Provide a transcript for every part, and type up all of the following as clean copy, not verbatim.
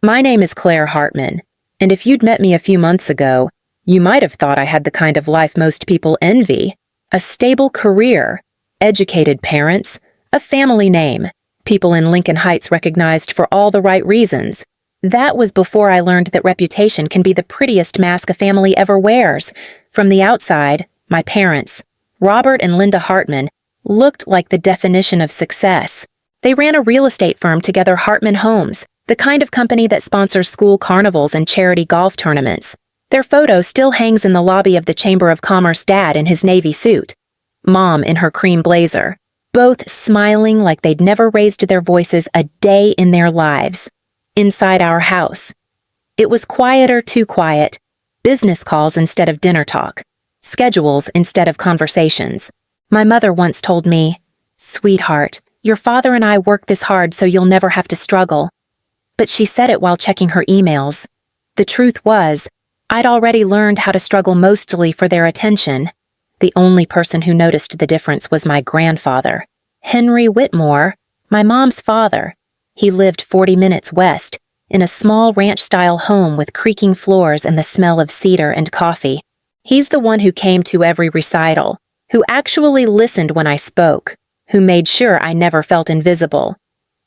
My name is Claire Hartman, and if you'd met me a few months ago, you might have thought I had the kind of life most people envy. A stable career, educated parents, a family name, people in Lincoln Heights recognized for all the right reasons. That was before I learned that reputation can be the prettiest mask a family ever wears. From the outside, my parents, Robert and Linda Hartman, looked like the definition of success. They ran a real estate firm together, Hartman Homes, the kind of company that sponsors school carnivals and charity golf tournaments. Their photo still hangs in the lobby of the Chamber of Commerce, Dad in his navy suit, Mom in her cream blazer, both smiling like they'd never raised their voices a day in their lives. Inside our house, it was quieter, too quiet, business calls instead of dinner talk, schedules instead of conversations. My mother once told me, "Sweetheart, your father and I work this hard so you'll never have to struggle." But she said it while checking her emails. The truth was, I'd already learned how to struggle mostly for their attention. The only person who noticed the difference was my grandfather, Henry Whitmore, my mom's father. He lived 40 minutes west, in a small ranch-style home with creaking floors and the smell of cedar and coffee. He's the one who came to every recital, who actually listened when I spoke, who made sure I never felt invisible.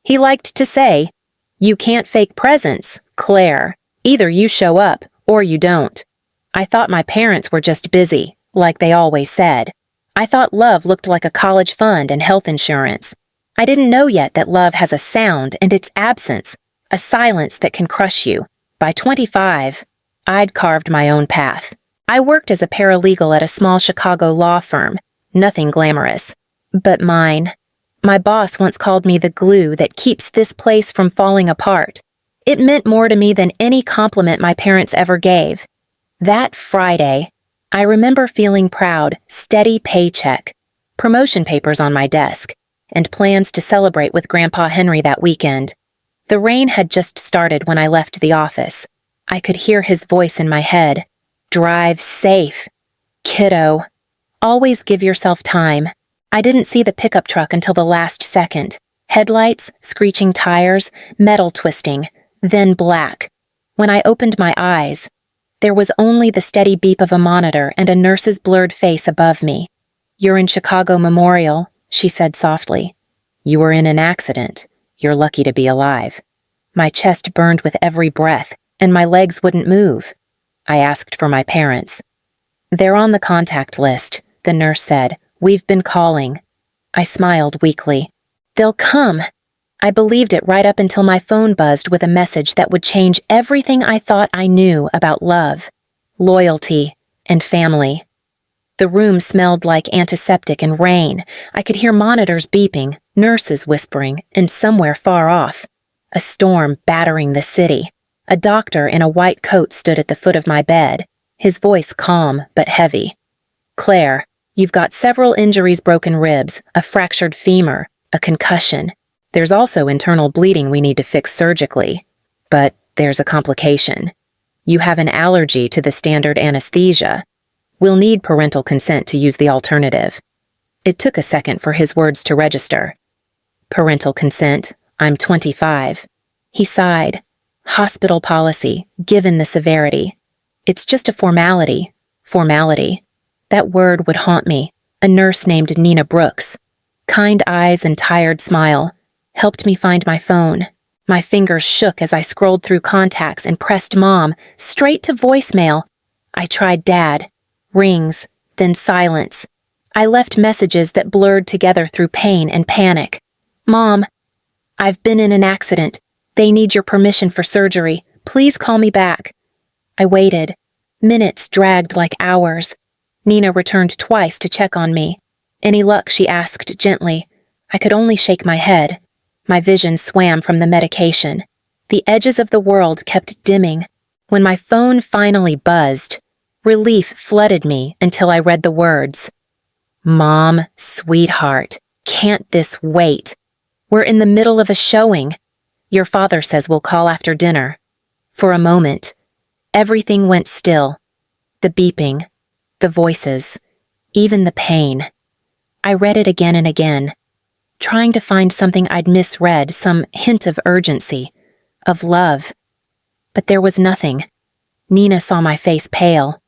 He liked to say, "You can't fake presence, Claire. Either you show up or you don't." I thought my parents were just busy, like they always said. I thought love looked like a college fund and health insurance. I didn't know yet that love has a sound and its absence, a silence that can crush you. By 25, I'd carved my own path. I worked as a paralegal at a small Chicago law firm, nothing glamorous, but mine. My boss once called me the glue that keeps this place from falling apart. It meant more to me than any compliment my parents ever gave. That Friday, I remember feeling proud, steady paycheck, promotion papers on my desk, and plans to celebrate with Grandpa Henry that weekend. The rain had just started when I left the office. I could hear his voice in my head. "Drive safe. Kiddo. Always give yourself time." I didn't see the pickup truck until the last second. Headlights, screeching tires, metal twisting, then black. When I opened my eyes, there was only the steady beep of a monitor and a nurse's blurred face above me. "You're in Chicago Memorial," she said softly. "You were in an accident. You're lucky to be alive." My chest burned with every breath, and my legs wouldn't move. I asked for my parents. "They're on the contact list," the nurse said. "We've been calling." I smiled weakly. "They'll come." I believed it right up until my phone buzzed with a message that would change everything I thought I knew about love, loyalty, and family. The room smelled like antiseptic and rain. I could hear monitors beeping, nurses whispering, and somewhere far off, a storm battering the city. A doctor in a white coat stood at the foot of my bed, his voice calm but heavy. "Claire, you've got several injuries, broken ribs, a fractured femur, a concussion. There's also internal bleeding we need to fix surgically. But there's a complication. You have an allergy to the standard anesthesia. We'll need parental consent to use the alternative." It took a second for his words to register. "Parental consent? I'm 25. He sighed. "Hospital policy, given the severity. It's just a formality. Formality." That word would haunt me. A nurse named Nina Brooks. Kind eyes and tired smile. Helped me find my phone. My fingers shook as I scrolled through contacts and pressed Mom, straight to voicemail. I tried Dad. Rings, then silence. I left messages that blurred together through pain and panic. "Mom, I've been in an accident. They need your permission for surgery. Please call me back." I waited. Minutes dragged like hours. Nina returned twice to check on me. "Any luck?" she asked gently. I could only shake my head. My vision swam from the medication. The edges of the world kept dimming. When my phone finally buzzed, relief flooded me until I read the words. "Mom, sweetheart, can't this wait? We're in the middle of a showing. Your father says we'll call after dinner." For a moment, everything went still. The beeping, the voices, even the pain. I read it again and again, trying to find something I'd misread, some hint of urgency, of love. But there was nothing. Nina saw my face pale.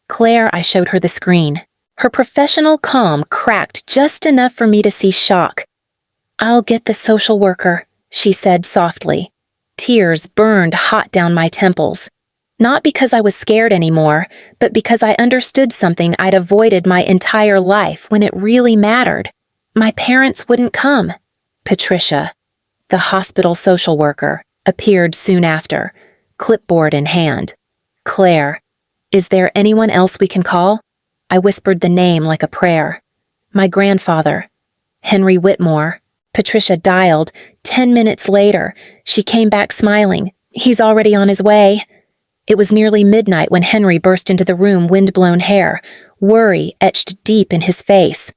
Claire, I showed her the screen. Her professional calm cracked just enough for me to see shock. "I'll get the social worker," she said softly. Tears burned hot down my temples. Not because I was scared anymore, but because I understood something I'd avoided my entire life when it really mattered. My parents wouldn't come. Patricia, the hospital social worker, appeared soon after, clipboard in hand. "Claire, is there anyone else we can call?" I whispered the name like a prayer. "My grandfather, Henry Whitmore." Patricia dialed. 10 minutes later, she came back smiling. "He's already on his way." It was nearly midnight when Henry burst into the room, wind-blown hair, worry etched deep in his face.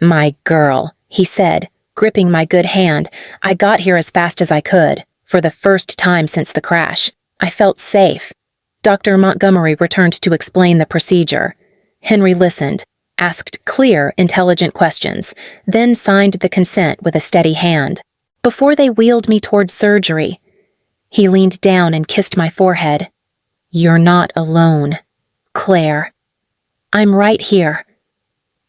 "My girl," he said, gripping my good hand. "I got here as fast as I could. For the first time since the crash. I felt safe." Dr. Montgomery returned to explain the procedure. Henry listened, asked clear, intelligent questions, then signed the consent with a steady hand. Before they wheeled me toward surgery, he leaned down and kissed my forehead. "You're not alone, Claire. I'm right here."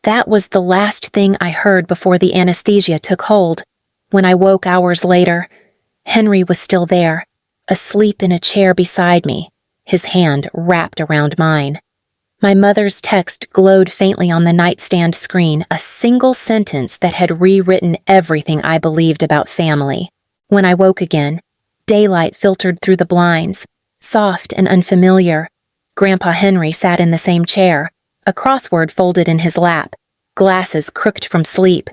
That was the last thing I heard before the anesthesia took hold. When I woke hours later, Henry was still there, asleep in a chair beside me, his hand wrapped around mine. My mother's text glowed faintly on the nightstand screen, a single sentence that had rewritten everything I believed about family. When I woke again, daylight filtered through the blinds, soft and unfamiliar. Grandpa Henry sat in the same chair, a crossword folded in his lap, glasses crooked from sleep.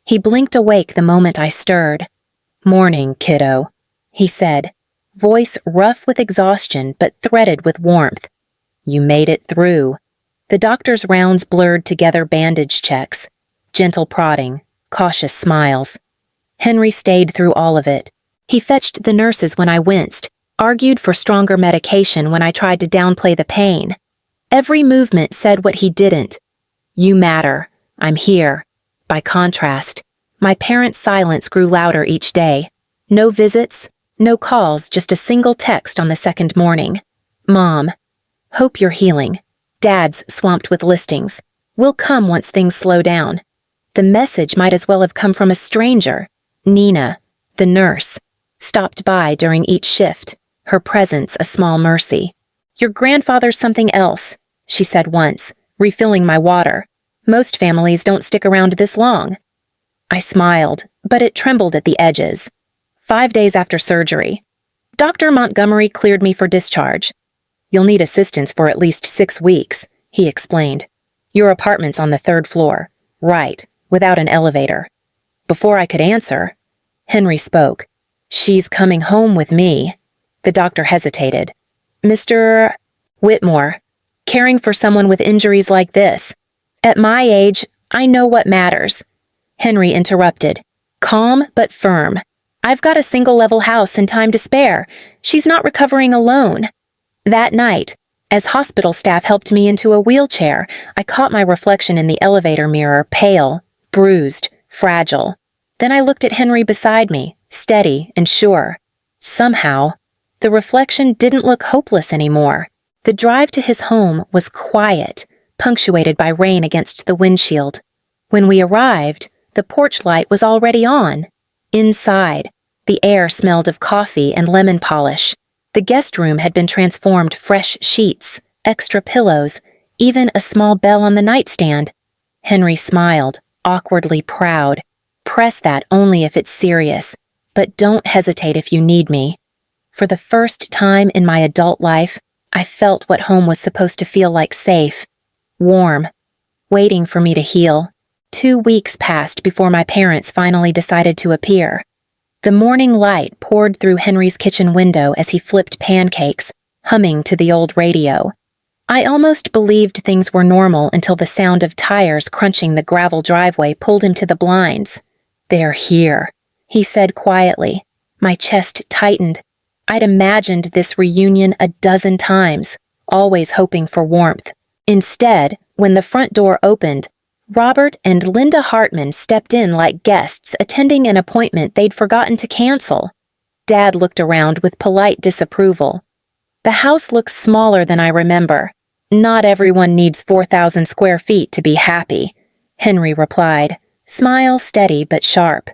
He blinked awake the moment I stirred. "Morning, kiddo," he said, voice rough with exhaustion but threaded with warmth. "You made it through." The doctor's rounds blurred together bandage checks, gentle prodding, cautious smiles. Henry stayed through all of it. He fetched the nurses when I winced, argued for stronger medication when I tried to downplay the pain. Every movement said what he didn't. "You matter. I'm here." By contrast, my parents' silence grew louder each day. No visits, no calls, just a single text on the second morning. "Mom, hope you're healing. Dad's swamped with listings. We'll come once things slow down." The message might as well have come from a stranger. Nina, the nurse, stopped by during each shift, her presence a small mercy. "Your grandfather's something else," she said once, refilling my water. "Most families don't stick around this long." I smiled, but it trembled at the edges. 5 days after surgery, Dr. Montgomery cleared me for discharge. "You'll need assistance for at least 6 weeks," he explained. "Your apartment's on the 3rd floor. Right, without an elevator." Before I could answer, Henry spoke. "She's coming home with me." The doctor hesitated. "Mr. Whitmore, caring for someone with injuries like this. At my age, I know what matters." Henry interrupted, calm but firm. "I've got a single-level house and time to spare. She's not recovering alone." That night, as hospital staff helped me into a wheelchair, I caught my reflection in the elevator mirror, pale, bruised, fragile. Then I looked at Henry beside me, steady and sure. Somehow, the reflection didn't look hopeless anymore. The drive to his home was quiet, punctuated by rain against the windshield. When we arrived, the porch light was already on. Inside, the air smelled of coffee and lemon polish. The guest room had been transformed, fresh sheets, extra pillows, even a small bell on the nightstand. Henry smiled, awkwardly proud. "Press that only if it's serious, but don't hesitate if you need me." For the first time in my adult life, I felt what home was supposed to feel like: safe, warm, waiting for me to heal. 2 weeks passed before my parents finally decided to appear. The morning light poured through Henry's kitchen window as he flipped pancakes, humming to the old radio. I almost believed things were normal until the sound of tires crunching the gravel driveway pulled him to the blinds. "They're here," he said quietly. My chest tightened. I'd imagined this reunion a dozen times, always hoping for warmth. Instead, when the front door opened, Robert and Linda Hartman stepped in like guests attending an appointment they'd forgotten to cancel. Dad looked around with polite disapproval. The house looks smaller than I remember. Not everyone needs 4,000 square feet to be happy, Henry replied, smile steady but sharp.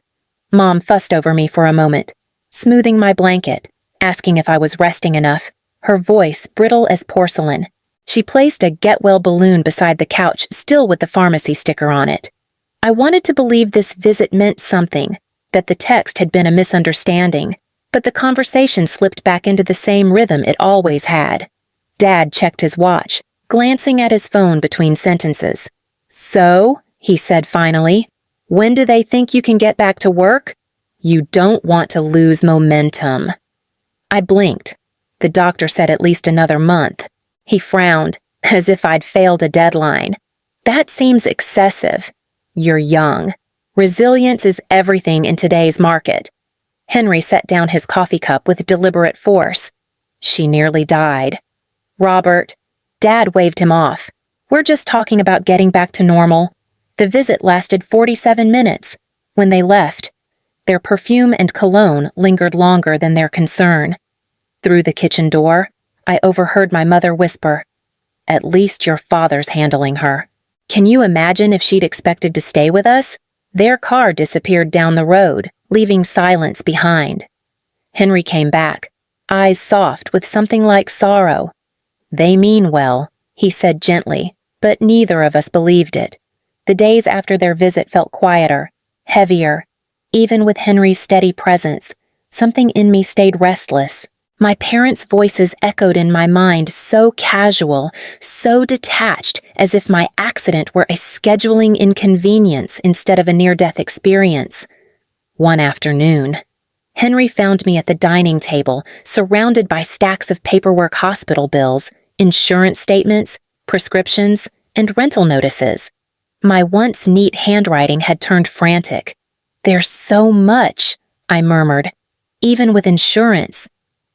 Mom fussed over me for a moment, smoothing my blanket, asking if I was resting enough, her voice brittle as porcelain. She placed a get-well balloon beside the couch, still with the pharmacy sticker on it. I wanted to believe this visit meant something, that the text had been a misunderstanding, but the conversation slipped back into the same rhythm it always had. Dad checked his watch, glancing at his phone between sentences. "So," he said finally, "when do they think you can get back to work? You don't want to lose momentum." I blinked. The doctor said at least another month. He frowned, as if I'd failed a deadline. "That seems excessive. You're young. Resilience is everything in today's market." Henry set down his coffee cup with deliberate force. "She nearly died." "Robert," Dad waved him off. "We're just talking about getting back to normal." The visit lasted 47 minutes. When they left, their perfume and cologne lingered longer than their concern. Through the kitchen door, I overheard my mother whisper, "At least your father's handling her." Can you imagine if she'd expected to stay with us? Their car disappeared down the road, leaving silence behind. Henry came back, eyes soft with something like sorrow. "They mean well," he said gently, but neither of us believed it. The days after their visit felt quieter, heavier. Even with Henry's steady presence, something in me stayed restless. My parents' voices echoed in my mind, so casual, so detached, as if my accident were a scheduling inconvenience instead of a near-death experience. One afternoon, Henry found me at the dining table, surrounded by stacks of paperwork, hospital bills, insurance statements, prescriptions, and rental notices. My once neat handwriting had turned frantic. "There's so much," I murmured. "Even with insurance.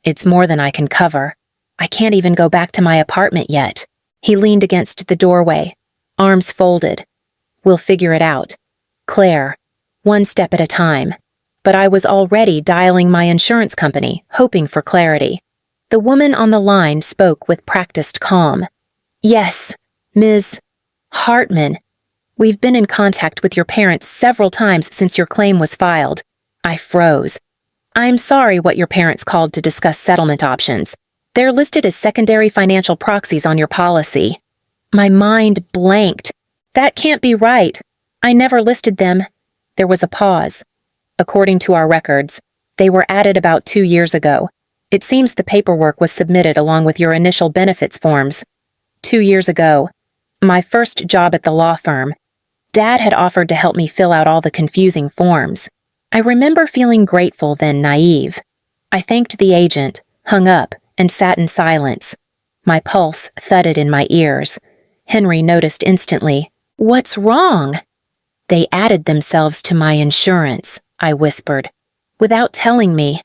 It's more than I can cover. I can't even go back to my apartment yet." He leaned against the doorway, arms folded. "We'll figure it out. Claire, one step at a time." But I was already dialing my insurance company, hoping for clarity. The woman on the line spoke with practiced calm. "Yes, Ms. Hartman. We've been in contact with your parents several times since your claim was filed." I froze. "I'm sorry what your parents called to discuss settlement options. They're listed as secondary financial proxies on your policy." My mind blanked. "That can't be right. I never listed them." There was a pause. "According to our records, they were added about 2 years ago. It seems the paperwork was submitted along with your initial benefits forms. 2 years ago, my first job at the law firm, Dad had offered to help me fill out all the confusing forms. I remember feeling grateful, then naive. I thanked the agent, hung up, and sat in silence. My pulse thudded in my ears. Henry noticed instantly. "What's wrong?" "They added themselves to my insurance," I whispered. "Without telling me.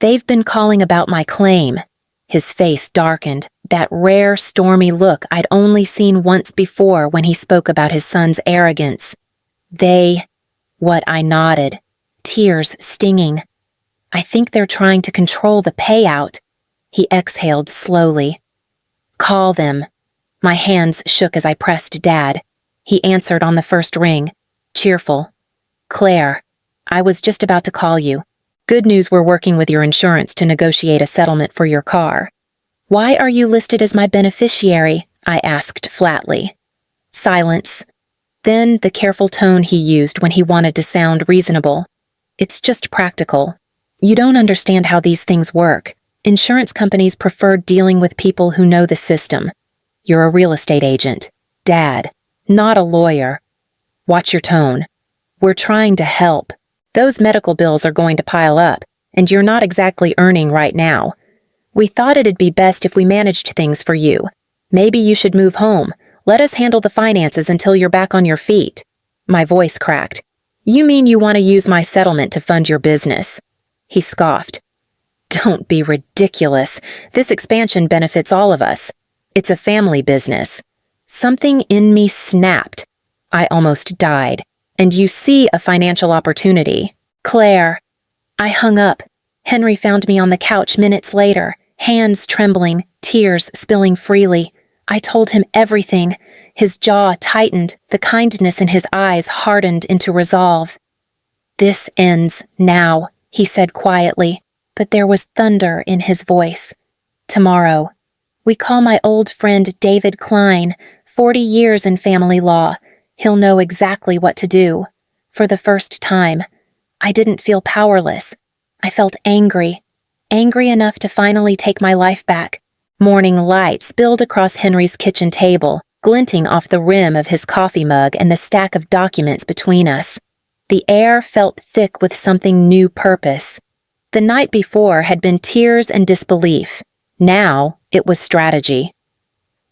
They've been calling about my claim." His face darkened, that rare, stormy look I'd only seen once before when he spoke about his son's arrogance. "They..." What I nodded. Tears stinging. "I think they're trying to control the payout." He exhaled slowly. "Call them." My hands shook as I pressed Dad. He answered on the first ring, cheerful. "Claire, I was just about to call you. Good news, we're working with your insurance to negotiate a settlement for your car." "Why are you listed as my beneficiary?" I asked flatly. Silence. Then the careful tone he used when he wanted to sound reasonable. "It's just practical. You don't understand how these things work. Insurance companies prefer dealing with people who know the system. You're a real estate agent, Dad, not a lawyer. Watch your tone. We're trying to help. Those medical bills are going to pile up, and you're not exactly earning right now. We thought it'd be best if we managed things for you. Maybe you should move home. Let us handle the finances until you're back on your feet." My voice cracked. "You mean you want to use my settlement to fund your business?" He scoffed. "Don't be ridiculous. This expansion benefits all of us. It's a family business." Something in me snapped. I almost died. "And you see a financial opportunity." "Claire." I hung up. Henry found me on the couch minutes later, hands trembling, tears spilling freely. I told him everything. His jaw tightened, the kindness in his eyes hardened into resolve. "This ends now," he said quietly, but there was thunder in his voice. "Tomorrow. We call my old friend David Klein, 40 years in family law. He'll know exactly what to do." For the first time, I didn't feel powerless. I felt angry enough to finally take my life back. Morning light spilled across Henry's kitchen table, glinting off the rim of his coffee mug and the stack of documents between us. The air felt thick with something new purpose. The night before had been tears and disbelief. Now it was strategy.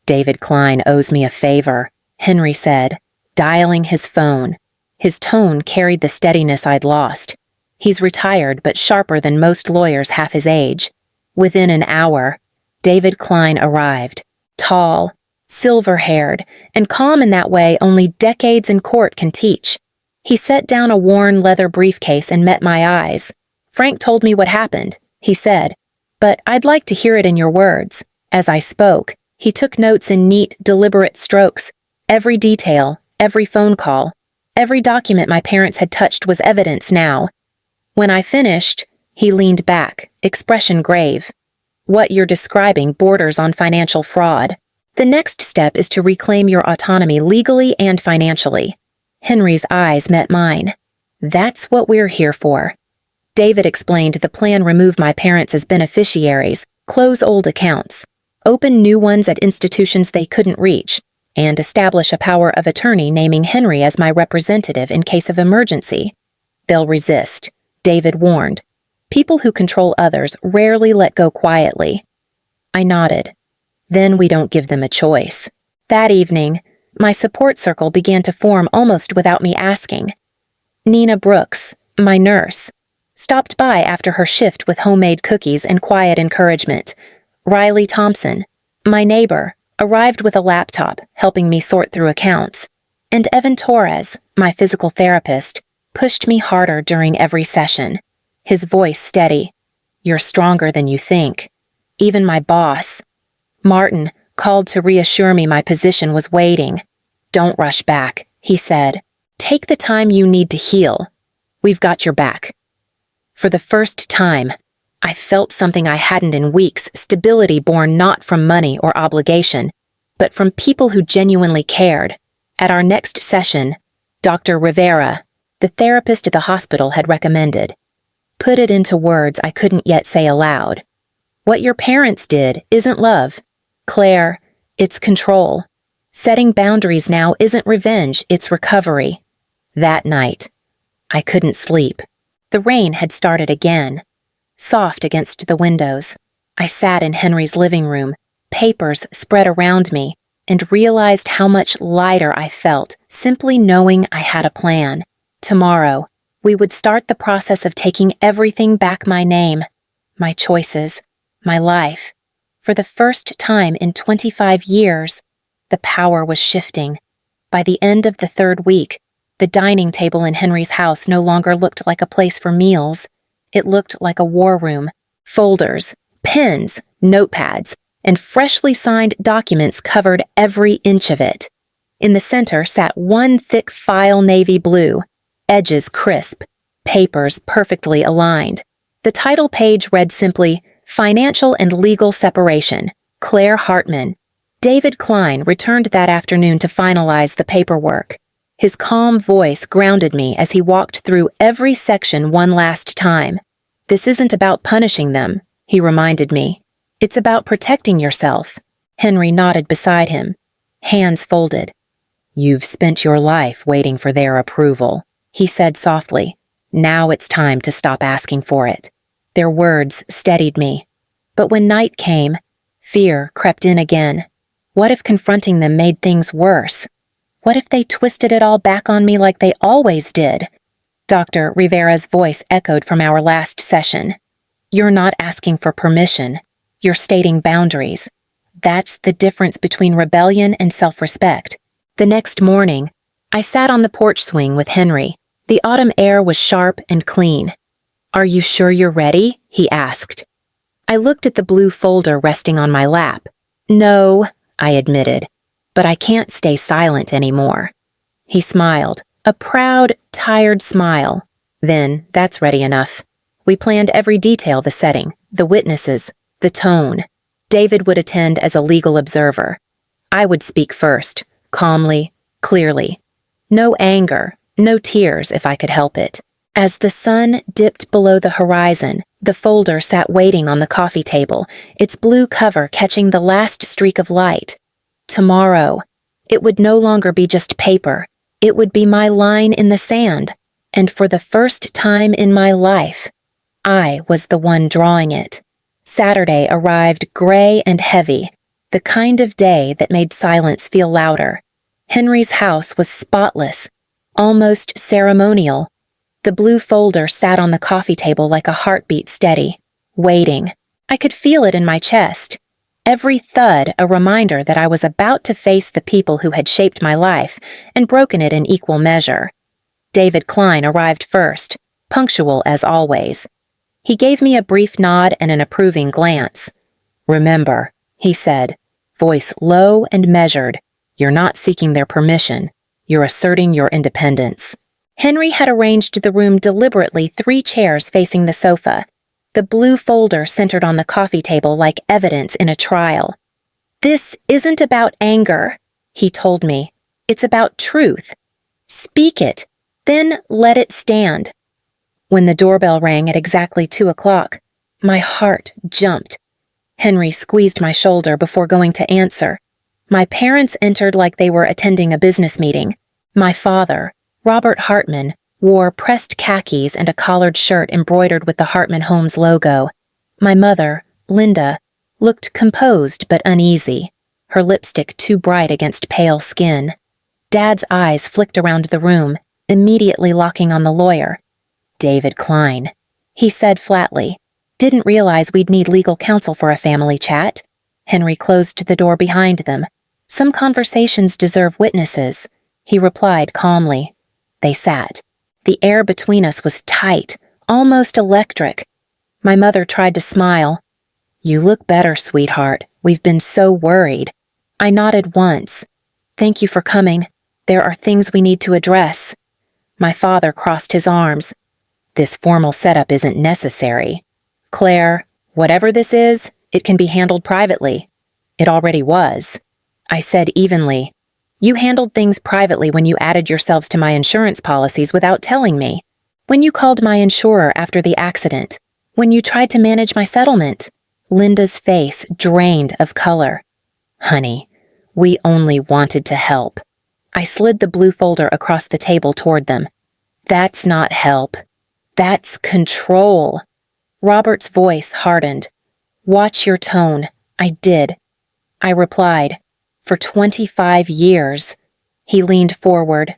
"David Klein owes me a favor," Henry said, dialing his phone. His tone carried the steadiness I'd lost. He's retired, but sharper than most lawyers half his age. Within an hour, David Klein arrived, tall, silver-haired, and calm in that way only decades in court can teach. He set down a worn leather briefcase and met my eyes. "Frank told me what happened," he said, "but I'd like to hear it in your words." As I spoke, he took notes in neat, deliberate strokes. Every detail, every phone call, every document my parents had touched was evidence now. When I finished, he leaned back, expression grave. "What you're describing borders on financial fraud. The next step is to reclaim your autonomy legally and financially." Henry's eyes met mine. "That's what we're here for." David explained the plan: remove my parents as beneficiaries, close old accounts, open new ones at institutions they couldn't reach, and establish a power of attorney naming Henry as my representative in case of emergency. "They'll resist," David warned. "People who control others rarely let go quietly." I nodded. "Then we don't give them a choice." That evening, my support circle began to form almost without me asking. Nina Brooks, my nurse, stopped by after her shift with homemade cookies and quiet encouragement. Riley Thompson, my neighbor, arrived with a laptop, helping me sort through accounts. And Evan Torres, my physical therapist, pushed me harder during every session. His voice steady. "You're stronger than you think." Even my boss, Martin, called to reassure me my position was waiting. "Don't rush back," he said. "Take the time you need to heal. We've got your back." For the first time, I felt something I hadn't in weeks, stability born not from money or obligation, but from people who genuinely cared. At our next session, Dr. Rivera, the therapist at the hospital, had recommended, "Put it into words I couldn't yet say aloud. What your parents did isn't love, Claire, it's control. Setting boundaries now isn't revenge, it's recovery." That night, I couldn't sleep. The rain had started again, soft against the windows. I sat in Henry's living room, papers spread around me, and realized how much lighter I felt simply knowing I had a plan. Tomorrow, we would start the process of taking everything back: my name, my choices, my life. For the first time in 25 years, the power was shifting. By the end of the third week, the dining table in Henry's house no longer looked like a place for meals. It looked like a war room. Folders, pens, notepads, and freshly signed documents covered every inch of it. In the center sat one thick file, navy blue, edges crisp, papers perfectly aligned. The title page read simply, "Financial and Legal Separation, Claire Hartman." David Klein returned that afternoon to finalize the paperwork. His calm voice grounded me as he walked through every section one last time. "This isn't about punishing them," he reminded me. "It's about protecting yourself." Henry nodded beside him, hands folded. "You've spent your life waiting for their approval," he said softly. "Now it's time to stop asking for it." Their words steadied me. But when night came, fear crept in again. What if confronting them made things worse? What if they twisted it all back on me like they always did? Dr. Rivera's voice echoed from our last session. "You're not asking for permission. You're stating boundaries. That's the difference between rebellion and self-respect." The next morning, I sat on the porch swing with Henry. The autumn air was sharp and clean. "Are you sure you're ready?" he asked. I looked at the blue folder resting on my lap. No, I admitted, but I can't stay silent anymore. He smiled, a proud, tired smile. Then, that's ready enough. We planned every detail: the setting, the witnesses, the tone. David would attend as a legal observer. I would speak first, calmly, clearly. No anger, no tears if I could help it. As the sun dipped below the horizon, the folder sat waiting on the coffee table, its blue cover catching the last streak of light. Tomorrow, it would no longer be just paper. It would be my line in the sand, and for the first time in my life, I was the one drawing it. Saturday arrived gray and heavy, the kind of day that made silence feel louder. Henry's house was spotless, almost ceremonial. The blue folder sat on the coffee table like a heartbeat steady, waiting. I could feel it in my chest. Every thud a reminder that I was about to face the people who had shaped my life and broken it in equal measure. David Klein arrived first, punctual as always. He gave me a brief nod and an approving glance. "Remember," he said, voice low and measured, "you're not seeking their permission. You're asserting your independence." Henry had arranged the room deliberately, 3 chairs facing the sofa. The blue folder centered on the coffee table like evidence in a trial. "This isn't about anger," he told me. "It's about truth. Speak it, then let it stand." When the doorbell rang at exactly 2 o'clock, my heart jumped. Henry squeezed my shoulder before going to answer. My parents entered like they were attending a business meeting. My father, Robert Hartman, wore pressed khakis and a collared shirt embroidered with the Hartman Homes logo. My mother, Linda, looked composed but uneasy, her lipstick too bright against pale skin. Dad's eyes flicked around the room, immediately locking on the lawyer. "David Klein," he said flatly. "Didn't realize we'd need legal counsel for a family chat." Henry closed the door behind them. "Some conversations deserve witnesses," he replied calmly. They sat. The air between us was tight, almost electric. My mother tried to smile. "You look better, sweetheart. We've been so worried." I nodded once. "Thank you for coming. There are things we need to address." My father crossed his arms. "This formal setup isn't necessary. Claire, whatever this is, it can be handled privately." "It already was," I said evenly. "You handled things privately when you added yourselves to my insurance policies without telling me. When you called my insurer after the accident. When you tried to manage my settlement." Linda's face drained of color. "Honey, we only wanted to help." I slid the blue folder across the table toward them. "That's not help. That's control." Robert's voice hardened. "Watch your tone." I did. I replied, "For 25 years." He leaned forward,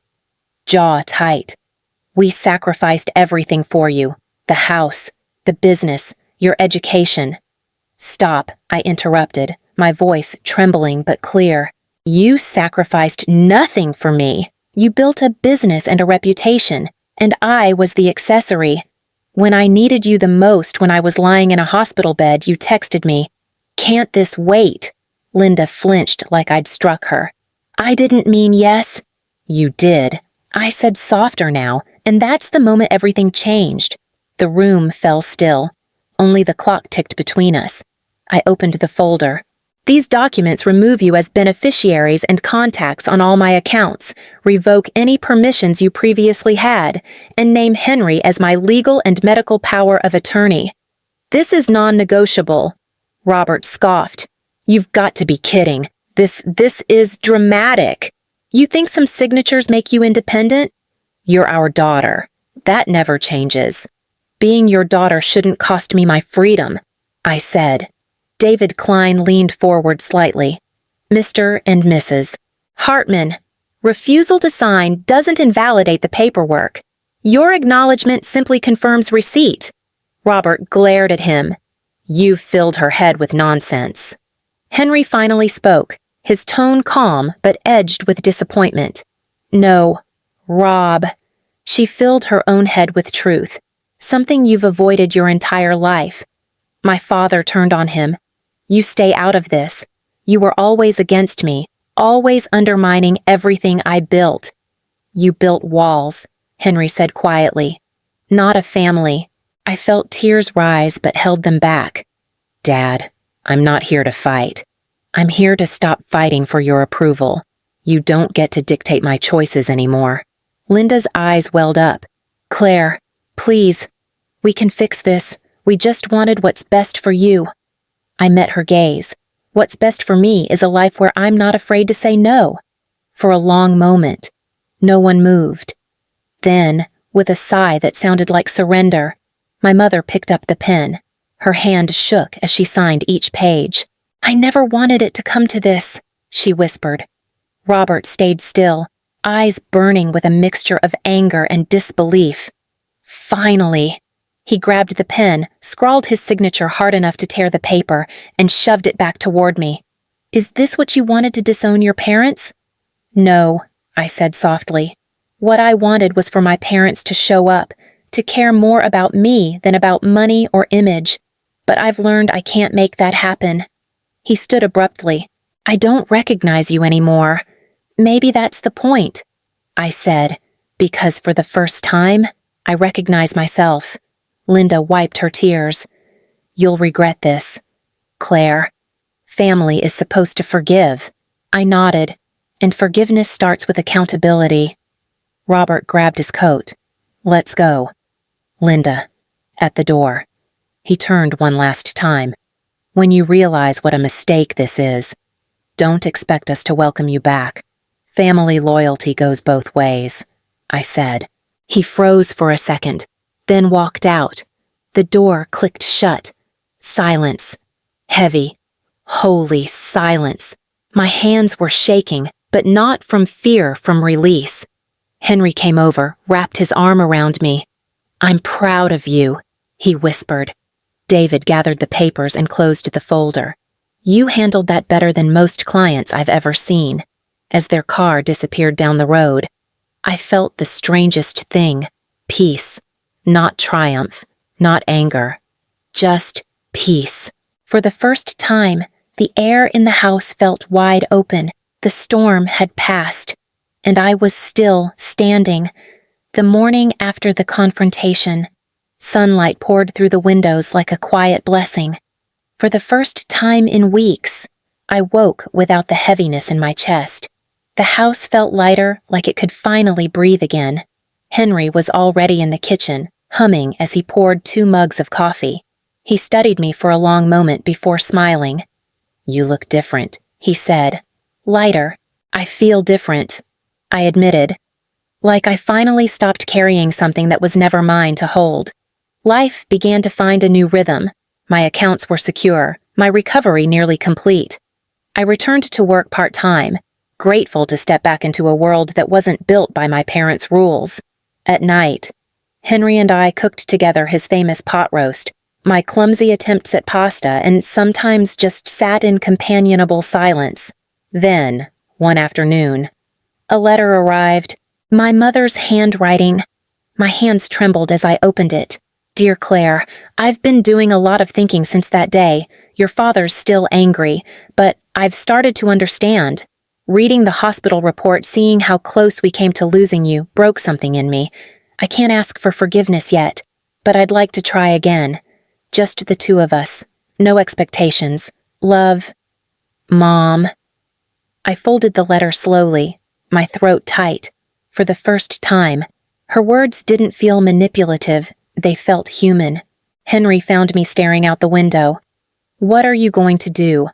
jaw tight. "We sacrificed everything for you. The house, the business, your education." "Stop," I interrupted, my voice trembling but clear. "You sacrificed nothing for me. You built a business and a reputation, and I was the accessory. When I needed you the most, when I was lying in a hospital bed, you texted me, 'Can't this wait?'" Linda flinched like I'd struck her. "I didn't mean yes." "You did." I said softer now, and that's the moment everything changed. The room fell still. Only the clock ticked between us. I opened the folder. "These documents remove you as beneficiaries and contacts on all my accounts, revoke any permissions you previously had, and name Henry as my legal and medical power of attorney. This is non-negotiable." Robert scoffed. "You've got to be kidding. This is dramatic. You think some signatures make you independent? You're our daughter. That never changes. Being your daughter shouldn't cost me my freedom," I said. David Klein leaned forward slightly. "Mr. and Mrs. Hartman, refusal to sign doesn't invalidate the paperwork. Your acknowledgement simply confirms receipt." Robert glared at him. "You've filled her head with nonsense." Henry finally spoke, his tone calm but edged with disappointment. "No, Rob." She filled her own head with truth. Something you've avoided your entire life. My father turned on him. You stay out of this. You were always against me, always undermining everything I built. You built walls, Henry said quietly. Not a family. I felt tears rise but held them back. Dad, I'm not here to fight. I'm here to stop fighting for your approval. You don't get to dictate my choices anymore. Linda's eyes welled up. Claire, please. We can fix this. We just wanted what's best for you. I met her gaze. What's best for me is a life where I'm not afraid to say no. For a long moment, no one moved. Then, with a sigh that sounded like surrender, my mother picked up the pen. Her hand shook as she signed each page. I never wanted it to come to this, she whispered. Robert stayed still, eyes burning with a mixture of anger and disbelief. Finally! He grabbed the pen, scrawled his signature hard enough to tear the paper, and shoved it back toward me. Is this what you wanted to disown your parents? No, I said softly. What I wanted was for my parents to show up, to care more about me than about money or image. But I've learned I can't make that happen. He stood abruptly. I don't recognize you anymore. Maybe that's the point, I said, because for the first time, I recognize myself. Linda wiped her tears. You'll regret this. Claire, family is supposed to forgive. I nodded, and forgiveness starts with accountability. Robert grabbed his coat. Let's go. Linda, at the door. He turned one last time. When you realize what a mistake this is, don't expect us to welcome you back. Family loyalty goes both ways, I said. He froze for a second, then walked out. The door clicked shut. Silence. Heavy, holy silence. My hands were shaking, but not from fear, from release. Henry came over, wrapped his arm around me. I'm proud of you, he whispered. David gathered the papers and closed the folder. You handled that better than most clients I've ever seen. As their car disappeared down the road, I felt the strangest thing. Peace. Not triumph. Not anger. Just peace. For the first time, the air in the house felt wide open. The storm had passed, and I was still standing. The morning after the confrontation, sunlight poured through the windows like a quiet blessing. For the first time in weeks, I woke without the heaviness in my chest. The house felt lighter, like it could finally breathe again. Henry was already in the kitchen, humming as he poured 2 mugs of coffee. He studied me for a long moment before smiling. You look different, he said. Lighter. I feel different, I admitted. Like I finally stopped carrying something that was never mine to hold. Life began to find a new rhythm. My accounts were secure, my recovery nearly complete. I returned to work part-time, grateful to step back into a world that wasn't built by my parents' rules. At night, Henry and I cooked together his famous pot roast, my clumsy attempts at pasta, and sometimes just sat in companionable silence. Then, one afternoon, a letter arrived. My mother's handwriting. My hands trembled as I opened it. Dear Claire, I've been doing a lot of thinking since that day. Your father's still angry, but I've started to understand. Reading the hospital report, seeing how close we came to losing you, broke something in me. I can't ask for forgiveness yet, but I'd like to try again. Just the 2 of us. No expectations. Love. Mom. I folded the letter slowly, my throat tight. For the first time, her words didn't feel manipulative, they felt human. Henry found me staring out the window. What are you going to do?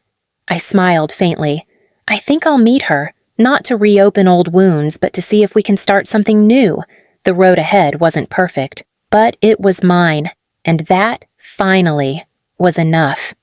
I smiled faintly. I think I'll meet her, not to reopen old wounds, but to see if we can start something new. The road ahead wasn't perfect, but it was mine, and that, finally, was enough.